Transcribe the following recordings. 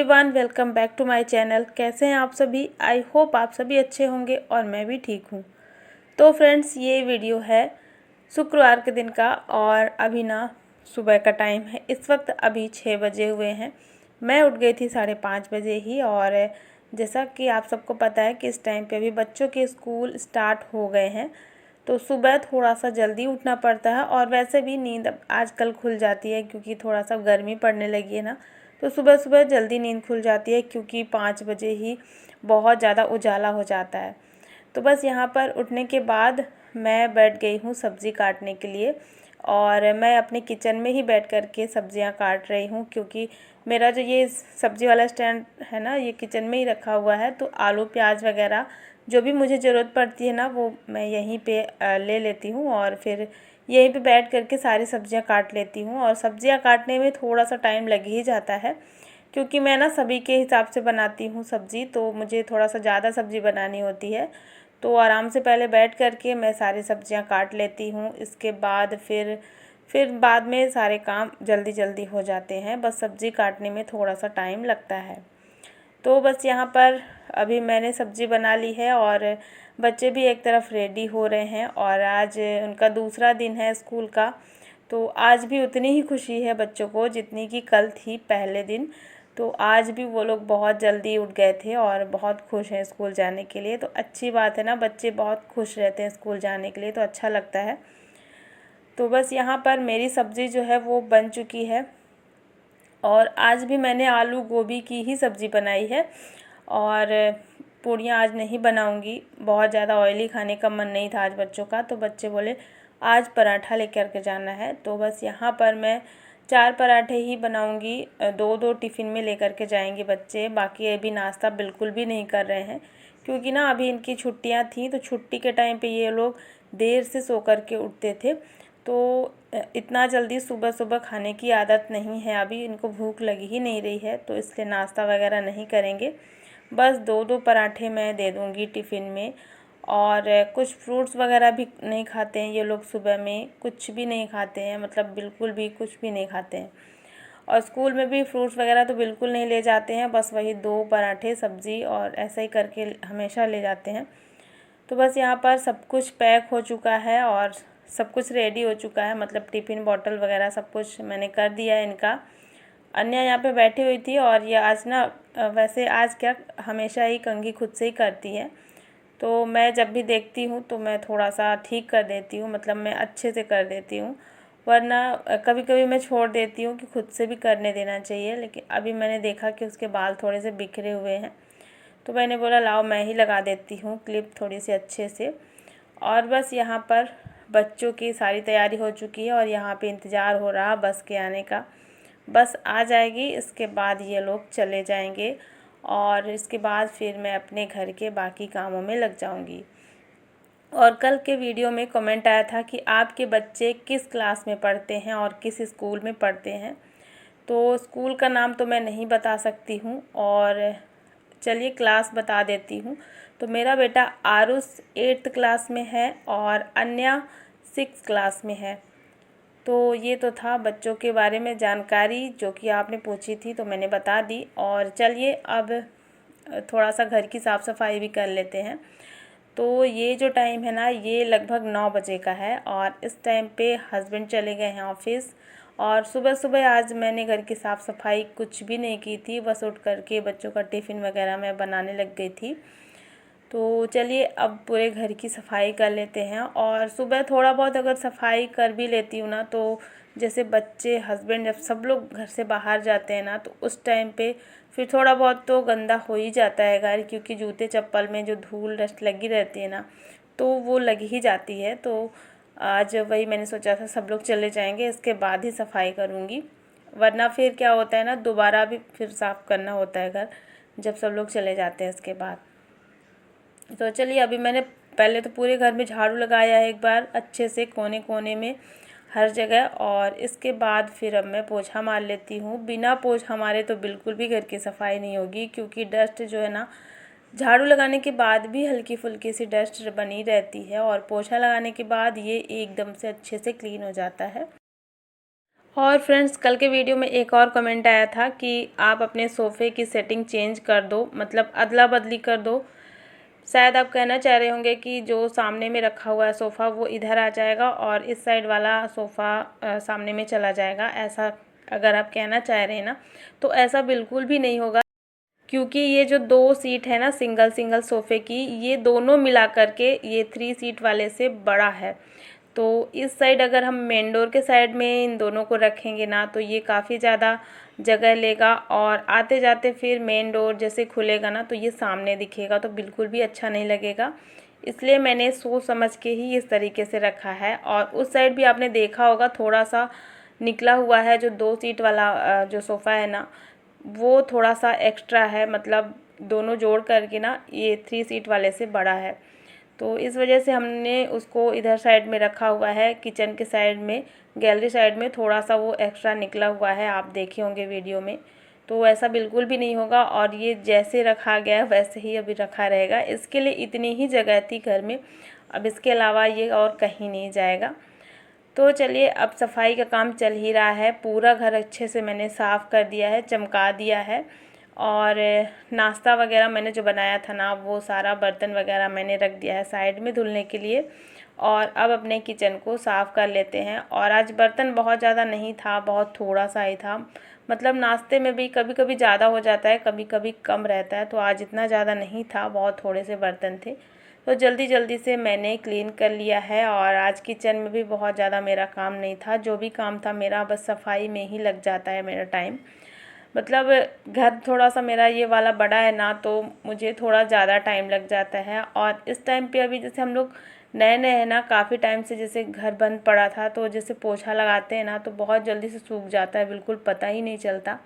Everyone, welcome back to my channel. कैसे हैं आप सभी? आई होप आप सभी अच्छे होंगे और मैं भी ठीक हूँ। तो फ्रेंड्स, ये वीडियो है शुक्रवार के दिन का और अभी ना सुबह का टाइम है। इस वक्त अभी 6 बजे हुए हैं। मैं उठ गई थी 5:30 बजे ही। और जैसा कि आप सबको पता है कि इस टाइम पे अभी बच्चों के स्कूल स्टार्ट हो गए हैं, तो सुबह थोड़ा सा जल्दी उठना पड़ता है। और वैसे भी नींद अब आजकल खुल जाती है क्योंकि थोड़ा सा गर्मी पड़ने लगी है ना, तो सुबह सुबह जल्दी नींद खुल जाती है क्योंकि 5 बजे ही बहुत ज़्यादा उजाला हो जाता है। तो बस यहाँ पर उठने के बाद मैं बैठ गई हूँ सब्ज़ी काटने के लिए। और मैं अपने किचन में ही बैठ कर के सब्ज़ियाँ काट रही हूँ क्योंकि मेरा जो ये सब्ज़ी वाला स्टैंड है ना, ये किचन में ही रखा हुआ है। तो आलू प्याज वगैरह जो भी मुझे ज़रूरत पड़ती है ना, वो मैं यहीं पे ले लेती हूँ और फिर यहीं पे बैठ करके सारी सब्ज़ियाँ काट लेती हूँ। और सब्ज़ियाँ काटने में थोड़ा सा टाइम लग ही जाता है क्योंकि मैं ना सभी के हिसाब से बनाती हूँ सब्ज़ी, तो मुझे थोड़ा सा ज़्यादा सब्ज़ी बनानी होती है। तो आराम से पहले बैठ करके मैं सारी सब्ज़ियाँ काट लेती हूँ। इसके बाद फिर बाद में सारे काम जल्दी जल्दी हो जाते हैं। बस सब्ज़ी काटने में थोड़ा सा टाइम लगता है। तो बस यहाँ पर अभी मैंने सब्ज़ी बना ली है और बच्चे भी एक तरफ रेडी हो रहे हैं। और आज उनका दूसरा दिन है स्कूल का, तो आज भी उतनी ही खुशी है बच्चों को जितनी कि कल थी पहले दिन। तो आज भी वो लोग बहुत जल्दी उठ गए थे और बहुत खुश हैं स्कूल जाने के लिए। तो अच्छी बात है ना, बच्चे बहुत खुश रहते हैं स्कूल जाने के लिए, तो अच्छा लगता है। तो बस यहाँ पर मेरी सब्ज़ी जो है वो बन चुकी है। और आज भी मैंने आलू गोभी की ही सब्ज़ी बनाई है। और पूड़ियाँ आज नहीं बनाऊंगी, बहुत ज़्यादा ऑयली खाने का मन नहीं था आज बच्चों का। तो बच्चे बोले आज पराठा लेकर के जाना है, तो बस यहाँ पर मैं 4 पराठे ही बनाऊंगी। 2-2 टिफ़िन में लेकर के जाएंगे बच्चे। बाकी अभी नाश्ता बिल्कुल भी नहीं कर रहे हैं क्योंकि ना अभी इनकी छुट्टियाँ थी, तो छुट्टी के टाइम पे ये लोग देर से सो कर के उठते थे। तो इतना जल्दी सुबह सुबह खाने की आदत नहीं है, अभी इनको भूख लगी ही नहीं रही है, तो इसलिए नाश्ता वगैरह नहीं करेंगे। बस 2-2 पराठे मैं दे दूँगी टिफ़िन में। और कुछ फ्रूट्स वगैरह भी नहीं खाते हैं ये लोग, सुबह में कुछ भी नहीं खाते हैं, मतलब बिल्कुल भी कुछ भी नहीं खाते हैं। और स्कूल में भी फ्रूट्स वगैरह तो बिल्कुल नहीं ले जाते हैं, बस वही 2 पराठे सब्ज़ी और ऐसा ही करके हमेशा ले जाते हैं। तो बस यहाँ पर सब कुछ पैक हो चुका है और सब कुछ रेडी हो चुका है, मतलब टिफ़िन बॉटल वगैरह सब कुछ मैंने कर दिया है इनका। अन्य यहाँ पे बैठी हुई थी और ये आज ना वैसे आज क्या, हमेशा ही कंघी खुद से ही करती है। तो मैं जब भी देखती हूँ तो मैं थोड़ा सा ठीक कर देती हूँ, मतलब मैं अच्छे से कर देती हूँ। वरना कभी कभी मैं छोड़ देती हूँ कि खुद से भी करने देना चाहिए। लेकिन अभी मैंने देखा कि उसके बाल थोड़े से बिखरे हुए हैं, तो मैंने बोला लाओ मैं ही लगा देती हूँ क्लिप थोड़ी सी अच्छे से। और बस यहाँ पर बच्चों की सारी तैयारी हो चुकी है और यहाँ पे इंतज़ार हो रहा बस के आने का। बस आ जाएगी, इसके बाद ये लोग चले जाएंगे और इसके बाद फिर मैं अपने घर के बाकी कामों में लग जाऊंगी। और कल के वीडियो में कमेंट आया था कि आपके बच्चे किस क्लास में पढ़ते हैं और किस स्कूल में पढ़ते हैं। तो स्कूल का नाम तो मैं नहीं बता सकती हूँ, और चलिए क्लास बता देती हूँ। तो मेरा बेटा आरुष 8th क्लास में है और अन्या 6th क्लास में है। तो ये तो था बच्चों के बारे में जानकारी जो कि आपने पूछी थी, तो मैंने बता दी। और चलिए अब थोड़ा सा घर की साफ़ सफाई भी कर लेते हैं। तो ये जो टाइम है ना, ये लगभग 9 बजे का है और इस टाइम पे हस्बैंड चले गए हैं ऑफिस। और सुबह सुबह आज मैंने घर की साफ़ सफाई कुछ भी नहीं की थी, बस उठ करके बच्चों का टिफ़िन वगैरह मैं बनाने लग गई थी। तो चलिए अब पूरे घर की सफाई कर लेते हैं। और सुबह थोड़ा बहुत अगर सफाई कर भी लेती हूँ ना, तो जैसे बच्चे हस्बैंड जब सब लोग घर से बाहर जाते हैं ना, तो उस टाइम पे फिर थोड़ा बहुत तो गंदा हो ही जाता है घर, क्योंकि जूते चप्पल में जो धूल डस्ट लगी रहती है ना, तो वो लग ही जाती है। तो आज वही मैंने सोचा था सब लोग चले जाएंगे इसके बाद ही सफाई करूँगी, वरना फिर क्या होता है ना, दोबारा भी फिर साफ़ करना होता है घर जब सब लोग चले जाते हैं इसके बाद। तो चलिए अभी मैंने पहले तो पूरे घर में झाड़ू लगाया है एक बार अच्छे से, कोने कोने में हर जगह। और इसके बाद फिर अब मैं पोछा मार लेती हूँ। बिना पोछा मारे तो बिल्कुल भी घर की सफाई नहीं होगी, क्योंकि डस्ट जो है ना, झाड़ू लगाने के बाद भी हल्की फुल्की सी डस्ट बनी रहती है और पोछा लगाने के बाद ये एकदम से अच्छे से क्लीन हो जाता है। और फ्रेंड्स, कल के वीडियो में एक और कमेंट आया था कि आप अपने सोफ़े की सेटिंग चेंज कर दो, मतलब अदला बदली कर दो। शायद आप कहना चाह रहे होंगे कि जो सामने में रखा हुआ है सोफ़ा वो इधर आ जाएगा और इस साइड वाला सोफ़ा सामने में चला जाएगा। ऐसा अगर आप कहना चाह रहे हैं ना, तो ऐसा बिल्कुल भी नहीं होगा, क्योंकि ये जो 2 सीट है ना सिंगल सिंगल सोफ़े की, ये दोनों मिला कर के ये 3 सीट वाले से बड़ा है। तो इस साइड अगर हम मेन डोर के साइड में इन दोनों को रखेंगे ना, तो ये काफ़ी ज़्यादा जगह लेगा और आते जाते फिर मेन डोर जैसे खुलेगा ना, तो ये सामने दिखेगा, तो बिल्कुल भी अच्छा नहीं लगेगा। इसलिए मैंने सोच समझ के ही इस तरीके से रखा है। और उस साइड भी आपने देखा होगा थोड़ा सा निकला हुआ है, जो 2 सीट वाला जो सोफ़ा है ना, वो थोड़ा सा एक्स्ट्रा है, मतलब दोनों जोड़ करके ना ये 3 सीट वाले से बड़ा है। तो इस वजह से हमने उसको इधर साइड में रखा हुआ है। किचन के साइड में, गैलरी साइड में थोड़ा सा वो एक्स्ट्रा निकला हुआ है, आप देखे होंगे वीडियो में। तो ऐसा बिल्कुल भी नहीं होगा और ये जैसे रखा गया वैसे ही अभी रखा रहेगा। इसके लिए इतनी ही जगह थी घर में, अब इसके अलावा ये और कहीं नहीं जाएगा। तो चलिए, अब सफाई का काम चल ही रहा है। पूरा घर अच्छे से मैंने साफ़ कर दिया है, चमका दिया है। और नाश्ता वगैरह मैंने जो बनाया था ना, वो सारा बर्तन वगैरह मैंने रख दिया है साइड में धुलने के लिए। और अब अपने किचन को साफ़ कर लेते हैं। और आज बर्तन बहुत ज़्यादा नहीं था, बहुत थोड़ा सा ही था। मतलब नाश्ते में भी कभी कभी ज़्यादा हो जाता है, कभी कभी कम रहता है, तो आज इतना ज़्यादा नहीं था, बहुत थोड़े से बर्तन थे। तो जल्दी जल्दी से मैंने क्लीन कर लिया है। और आज किचन में भी बहुत ज़्यादा मेरा काम नहीं था, जो भी काम था मेरा बस सफाई में ही लग जाता है मेरा टाइम। मतलब घर थोड़ा सा मेरा ये वाला बड़ा है ना, तो मुझे थोड़ा ज़्यादा टाइम लग जाता है। और इस टाइम पे अभी जैसे हम लोग नए नए हैं ना, काफ़ी टाइम से जैसे घर बंद पड़ा था, तो जैसे पोछा लगाते हैं ना, तो बहुत जल्दी से सूख जाता है, बिल्कुल पता ही नहीं चलता।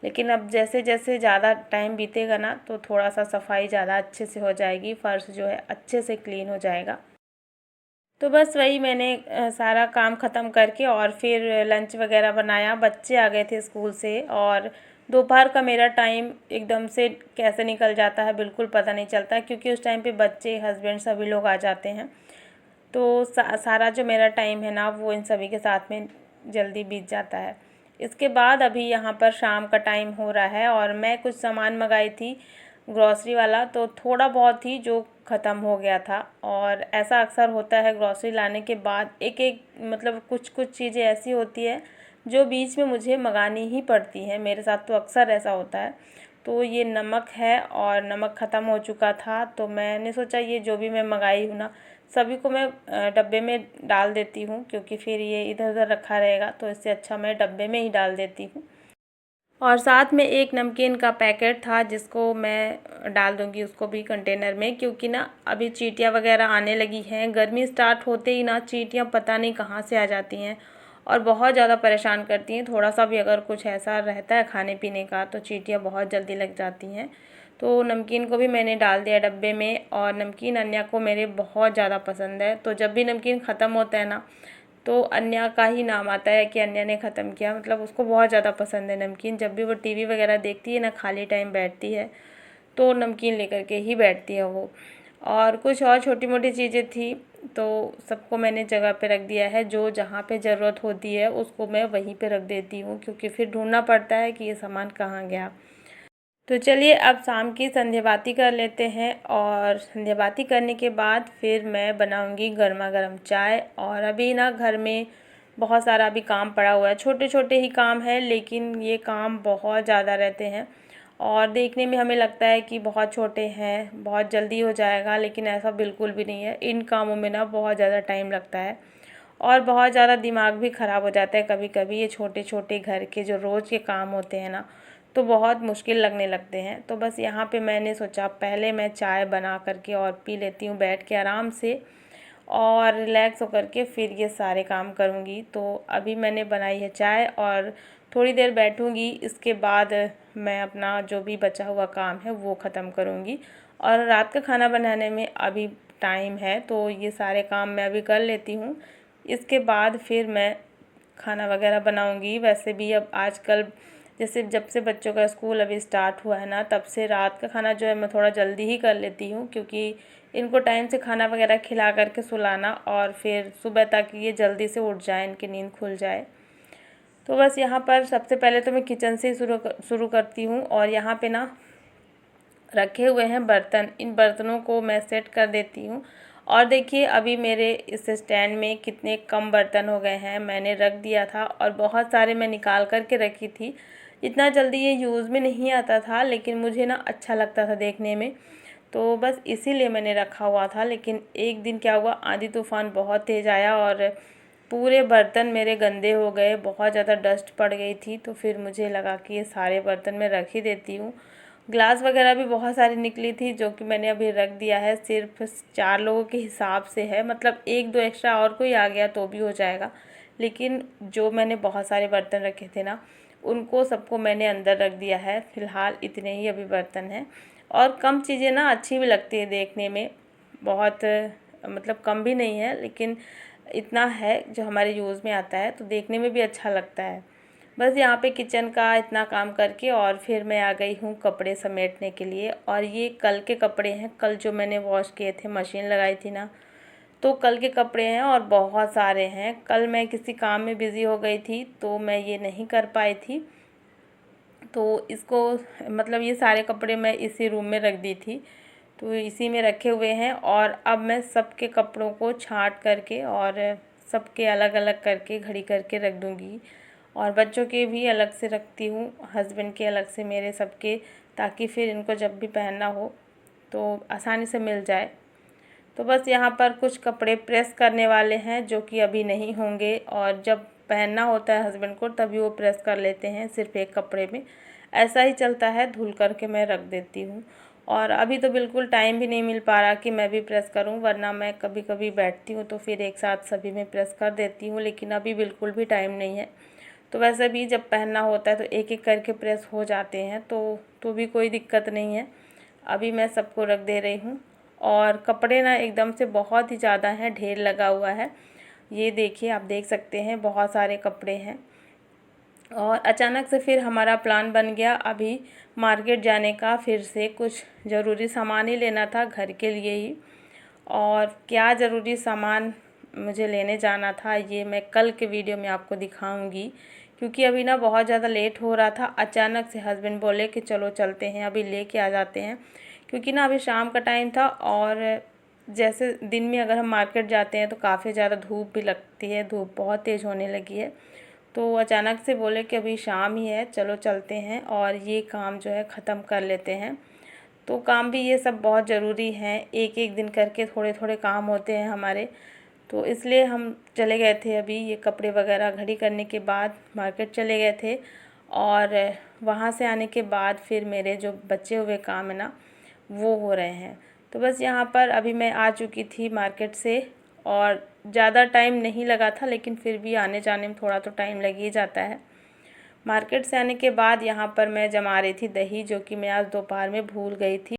लेकिन अब जैसे जैसे ज़्यादा टाइम बीतेगा ना, तो थोड़ा सा सफाई ज़्यादा अच्छे से हो जाएगी, फ़र्श जो है अच्छे से क्लीन हो जाएगा। तो बस वही मैंने सारा काम ख़त्म करके और फिर लंच वगैरह बनाया। बच्चे आ गए थे स्कूल से और दोपहर का मेरा टाइम एकदम से कैसे निकल जाता है बिल्कुल पता नहीं चलता, क्योंकि उस टाइम पे बच्चे, हस्बैंड सभी लोग आ जाते हैं। तो सारा जो मेरा टाइम है ना, वो इन सभी के साथ में जल्दी बीत जाता है। इसके बाद अभी यहाँ पर शाम का टाइम हो रहा है और मैं कुछ सामान मंगाई थी ग्रॉसरी वाला, तो थोड़ा बहुत ही जो ख़त्म हो गया था। और ऐसा अक्सर होता है ग्रॉसरी लाने के बाद, एक एक मतलब कुछ कुछ चीज़ें ऐसी होती है जो बीच में मुझे मंगानी ही पड़ती हैं, मेरे साथ तो अक्सर ऐसा होता है। तो ये नमक है और नमक ख़त्म हो चुका था, तो मैंने सोचा ये जो भी मैं मंगाई हूँ ना, सभी को मैं डब्बे में डाल देती हूँ, क्योंकि फिर ये इधर उधर रखा रहेगा, तो इससे अच्छा मैं डब्बे में ही डाल देती हूँ। और साथ में एक नमकीन का पैकेट था, जिसको मैं डाल दूँगी उसको भी कंटेनर में, क्योंकि ना अभी चींटियाँ वगैरह आने लगी हैं। गर्मी स्टार्ट होते ही ना चींटियाँ पता नहीं कहाँ से आ जाती हैं और बहुत ज़्यादा परेशान करती हैं। थोड़ा सा भी अगर कुछ ऐसा रहता है खाने पीने का, तो चींटियाँ बहुत जल्दी लग जाती हैं। तो नमकीन को भी मैंने डाल दिया डब्बे में। और नमकीन अन्या को मेरे बहुत ज़्यादा पसंद है, तो जब भी नमकीन ख़त्म होता है ना, तो अन्या का ही नाम आता है कि अन्या ने ख़त्म किया। मतलब उसको बहुत ज़्यादा पसंद है नमकीन। जब भी वो टीवी वगैरह देखती है ना, खाली टाइम बैठती है, तो नमकीन लेकर के ही बैठती है वो। और कुछ और छोटी मोटी चीज़ें थी, तो सबको मैंने जगह पे रख दिया है। जो जहाँ पे ज़रूरत होती है उसको मैं वहीं पे रख देती हूँ, क्योंकि फिर ढूंढना पड़ता है कि ये सामान कहाँ गया। तो चलिए, अब शाम की संध्या बाती कर लेते हैं। और संध्या बाती करने के बाद फिर मैं बनाऊंगी गर्मा गर्म चाय। और अभी ना घर में बहुत सारा अभी काम पड़ा हुआ है, छोटे छोटे ही काम है, लेकिन ये काम बहुत ज़्यादा रहते हैं। और देखने में हमें लगता है कि बहुत छोटे हैं, बहुत जल्दी हो जाएगा, लेकिन ऐसा बिल्कुल भी नहीं है। इन कामों में ना बहुत ज़्यादा टाइम लगता है और बहुत ज़्यादा दिमाग भी ख़राब हो जाता है कभी कभी। ये छोटे छोटे घर के जो रोज़ के काम होते हैं ना, तो बहुत मुश्किल लगने लगते हैं। तो बस यहाँ पे मैंने सोचा पहले मैं चाय बना करके और पी लेती हूँ बैठ के आराम से, और रिलैक्स होकर के फिर ये सारे काम करूँगी। तो अभी मैंने बनाई है चाय और थोड़ी देर बैठूँगी, इसके बाद मैं अपना जो भी बचा हुआ काम है वो ख़त्म करूँगी। और रात का खाना बनाने में अभी टाइम है, तो ये सारे काम मैं अभी कर लेती हूँ। इसके बाद फिर मैं खाना वगैरह बनाऊँगी। वैसे भी अब आजकल जैसे जब से बच्चों का स्कूल अभी स्टार्ट हुआ है ना, तब से रात का खाना जो है मैं थोड़ा जल्दी ही कर लेती हूँ, क्योंकि इनको टाइम से खाना वगैरह खिला करके सुलाना और फिर सुबह तक ये जल्दी से उठ जाए, इनकी नींद खुल जाए। तो बस यहाँ पर सबसे पहले तो मैं किचन से शुरू करती हूँ। और यहाँ पे ना रखे हुए हैं बर्तन, इन बर्तनों को मैं सेट कर देती हूँ। और देखिए अभी मेरे इस स्टैंड में कितने कम बर्तन हो गए हैं। मैंने रख दिया था और बहुत सारे मैं निकाल कर के रखी थी। इतना जल्दी ये यूज़ में नहीं आता था, लेकिन मुझे ना अच्छा लगता था देखने में, तो बस इसीलिए मैंने रखा हुआ था। लेकिन एक दिन क्या हुआ, आंधी तूफ़ान बहुत तेज़ आया और पूरे बर्तन मेरे गंदे हो गए, बहुत ज़्यादा डस्ट पड़ गई थी। तो फिर मुझे लगा कि ये सारे बर्तन मैं रख ही देती हूँ। ग्लास वगैरह भी बहुत सारी निकली थी, जो कि मैंने अभी रख दिया है। सिर्फ 4 लोगों के हिसाब से है, मतलब 1-2 एक्स्ट्रा और कोई आ गया तो भी हो जाएगा। लेकिन जो मैंने बहुत सारे बर्तन रखे थे ना, उनको सबको मैंने अंदर रख दिया है। फ़िलहाल इतने ही अभी बर्तन हैं। और कम चीज़ें ना अच्छी भी लगती है देखने में, बहुत मतलब कम भी नहीं है, लेकिन इतना है जो हमारे यूज़ में आता है, तो देखने में भी अच्छा लगता है। बस यहाँ पे किचन का इतना काम करके और फिर मैं आ गई हूँ कपड़े समेटने के लिए। और ये कल के कपड़े हैं, कल जो मैंने वॉश किए थे, मशीन लगाई थी ना, तो कल के कपड़े हैं और बहुत सारे हैं। कल मैं किसी काम में बिज़ी हो गई थी, तो मैं ये नहीं कर पाई थी। तो इसको मतलब ये सारे कपड़े मैं इसी रूम में रख दी थी, तो इसी में रखे हुए हैं। और अब मैं सबके कपड़ों को छांट करके और सबके अलग अलग करके घड़ी करके रख दूँगी। और बच्चों के भी अलग से रखती हूँ, हस्बैंड के अलग से, मेरे सबके, ताकि फिर इनको जब भी पहनना हो तो आसानी से मिल जाए। तो बस यहाँ पर कुछ कपड़े प्रेस करने वाले हैं, जो कि अभी नहीं होंगे, और जब पहनना होता है हस्बैंड को तभी वो प्रेस कर लेते हैं, सिर्फ एक कपड़े में। ऐसा ही चलता है, धुल करके मैं रख देती हूँ। और अभी तो बिल्कुल टाइम भी नहीं मिल पा रहा कि मैं भी प्रेस करूँ, वरना मैं कभी कभी बैठती हूँ तो फिर एक साथ सभी में प्रेस कर देती हूँ, लेकिन अभी बिल्कुल भी टाइम नहीं है। तो वैसे भी जब पहनना होता है तो एक एक करके प्रेस हो जाते हैं, तो भी कोई दिक्कत नहीं है। अभी मैं सबको रख दे रही हूँ। और कपड़े ना एकदम से बहुत ही ज़्यादा हैं, ढेर लगा हुआ है। ये देखिए, आप देख सकते हैं बहुत सारे कपड़े हैं। और अचानक से फिर हमारा प्लान बन गया अभी मार्केट जाने का। फिर से कुछ ज़रूरी सामान ही लेना था घर के लिए ही। और क्या ज़रूरी सामान मुझे लेने जाना था, ये मैं कल के वीडियो में आपको दिखाऊंगी, क्योंकि अभी ना बहुत ज़्यादा लेट हो रहा था। अचानक से हस्बैंड बोले कि चलो चलते हैं, अभी लेके आ जाते हैं, क्योंकि ना अभी शाम का टाइम था। और जैसे दिन में अगर हम मार्केट जाते हैं तो काफ़ी ज़्यादा धूप भी लगती है, धूप बहुत तेज़ होने लगी है। तो अचानक से बोले कि अभी शाम ही है, चलो चलते हैं और ये काम जो है ख़त्म कर लेते हैं। तो काम भी ये सब बहुत ज़रूरी हैं, एक एक दिन करके थोड़े थोड़े काम होते हैं हमारे, तो इसलिए हम चले गए थे। अभी ये कपड़े वगैरह घड़ी करने के बाद मार्केट चले गए थे। और वहाँ से आने के बाद फिर मेरे जो बचे हुए काम है ना, वो हो रहे हैं। तो बस यहाँ पर अभी मैं आ चुकी थी मार्केट से, और ज़्यादा टाइम नहीं लगा था, लेकिन फिर भी आने जाने में थोड़ा तो टाइम लग ही जाता है। मार्केट से आने के बाद यहाँ पर मैं जमा रही थी दही, जो कि मैं आज दोपहर में भूल गई थी।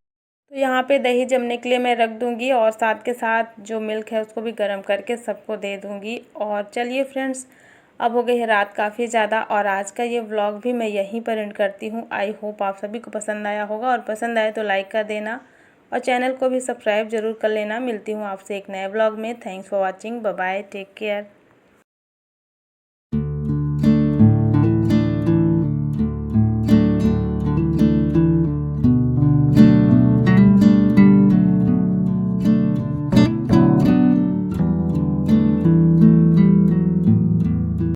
तो यहाँ पे दही जमने के लिए मैं रख दूँगी, और साथ के साथ जो मिल्क है उसको भी गर्म करके सबको दे दूँगी। और चलिए फ्रेंड्स, अब हो गई है रात काफ़ी ज़्यादा, और आज का ये व्लॉग भी मैं यहीं पर एंड करती हूँ। आई होप आप सभी को पसंद आया होगा, और पसंद आए तो लाइक कर देना और चैनल को भी सब्सक्राइब ज़रूर कर लेना। मिलती हूँ आपसे एक नए व्लॉग में। Thanks for watching, bye bye, take care.